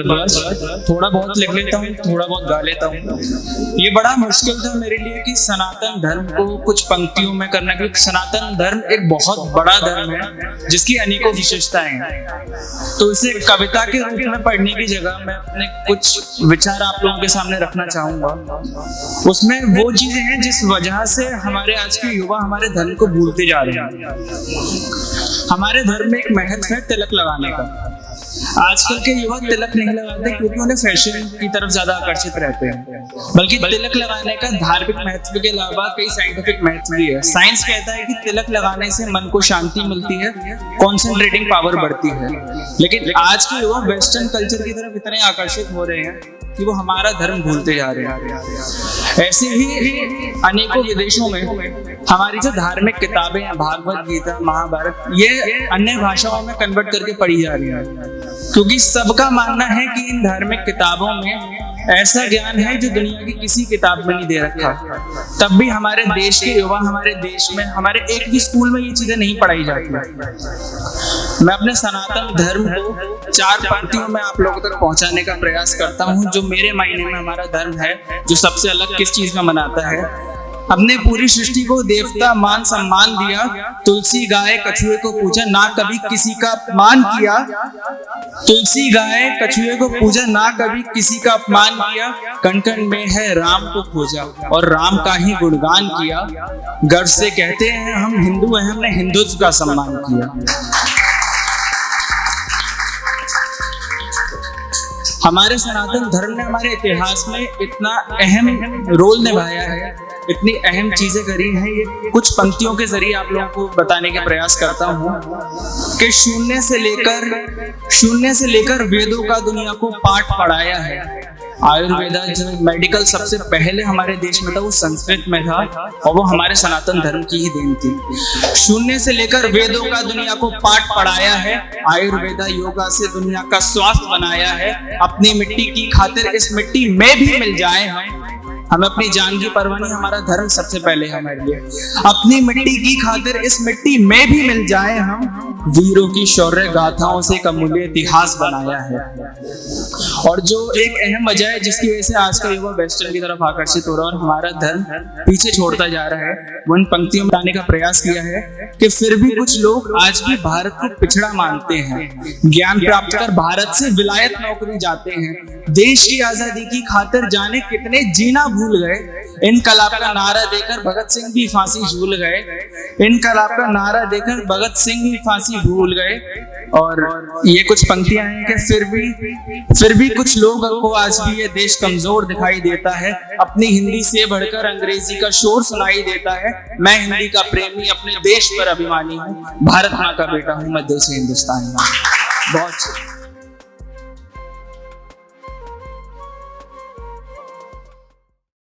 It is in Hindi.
भारद्वाज। थोड़ा बहुत लिख लेता हूँ, थोड़ा बहुत गा लेता हूँ। ये बड़ा मुश्किल था मेरे लिए कि सनातन धर्म को कुछ पंक्तियों में करना, क्योंकि सनातन धर्म एक बहुत बड़ा धर्म है जिसकी अनेकों विशेषताएं हैं। तो इसे कविता के रूप में पढ़ने की जगह मैं अपने कुछ विचार आप लोगों के सामने रखना चाहूंगा। उसमें वो चीजें हैं जिस वजह से हमारे आज के युवा हमारे धर्म को भूलते जा रहे हैं। हमारे धर्म में एक महत्व है तिलक लगाने का। आजकल के युवा तिलक नहीं लगाते क्योंकि उन्हें फैशन की तरफ ज्यादा आकर्षित रहते हैं, बल्कि तिलक लगाने का धार्मिक महत्व के अलावा कई साइंटिफिक महत्व भी है। साइंस कहता है कि तिलक लगाने से मन को शांति मिलती है, कॉन्सेंट्रेटिंग पावर बढ़ती है। लेकिन आज के युवा वेस्टर्न कल्चर की तरफ इतने आकर्षित हो रहे हैं कि वो हमारा धर्म भूलते जा रहे हैं। ऐसे ही अनेकों विदेशों में हमारी जो धार्मिक किताबें हैं, भागवत गीता, महाभारत, ये अन्य भाषाओं में कन्वर्ट करके पढ़ी जा रही है, क्योंकि सबका मानना है कि इन धार्मिक किताबों में ऐसा ज्ञान है जो दुनिया की किसी किताब में नहीं दे रखा। तब भी हमारे देश के युवा, हमारे देश में, हमारे एक भी स्कूल में ये चीजें नहीं पढ़ाई जाती। मैं अपने सनातन धर्म को 4 पंक्तियों में आप लोगों तक पहुंचाने का प्रयास करता हूं, जो मेरे मायने में हमारा धर्म है, जो सबसे अलग किस चीज में मनाता है। हमने पूरी सृष्टि को देवता मान सम्मान दिया, तुलसी गाय कछुए को पूजा, ना कभी किसी का अपमान किया। तुलसी गाय कछुए को पूजा, ना कभी किसी का अपमान किया। कण कण में है राम को खोजा और राम का ही गुणगान किया। गर्व से कहते हैं हम हिंदू हैं, हमने हिंदुत्व का सम्मान किया। हमारे सनातन धर्म ने हमारे इतिहास में इतना अहम रोल निभाया है, इतनी अहम चीजें करी हैं। ये कुछ पंक्तियों के जरिए आप लोगों को बताने के प्रयास करता हूँ कि शून्य से लेकर वेदों का दुनिया को पाठ पढ़ाया है। आयुर्वेदा जो मेडिकल सबसे पहले हमारे देश में था, वो संस्कृत में था और वो हमारे सनातन धर्म की ही देन थी। शून्य से लेकर वेदों का दुनिया को पाठ पढ़ाया है। आयुर्वेदा योगा से दुनिया का स्वास्थ्य बनाया है। अपनी मिट्टी की खातिर इस मिट्टी में भी मिल जाए हमें अपनी जान की परवाह नहीं, हमारा धर्म सबसे पहले हमारे लिए। अपनी मिट्टी की खातिर इस मिट्टी में भी मिल जाए हम, वीरों की शौर्य गाथाओं से एक अमूल्य इतिहास बनाया है। और जो एक अहम वजह है जिसकी वजह से आज का युवा वेस्टर्न की तरफ आकर्षित हो रहा है और हमारा धर्म पीछे छोड़ता जा रहा है, वो इन पंक्तियों में बताने का प्रयास किया है कि फिर भी कुछ लोग आज भी भारत को पिछड़ा मानते हैं। ज्ञान प्राप्त कर भारत से विलायत नौकरी जाते हैं। देश की आजादी की खातिर जाने कितने जीना भूल गए। इनकलाब का नारा देकर भगत सिंह भी फांसी झूल गए। इनकलाब का नारा देकर भगत सिंह भी फांसी भूल गए। और ये कुछ पंक्तियां हैं कि फिर भी कुछ लोगों को आज भी ये देश कमजोर दिखाई देता है। अपनी हिंदी से बढ़कर अंग्रेजी का शोर सुनाई देता है। मैं हिंदी का प्रेमी, अपने देश पर अभिमानी हूँ, भारत माँ का बेटा हूँ, मैं दिल से हिंदुस्तानी हूँ। बहुत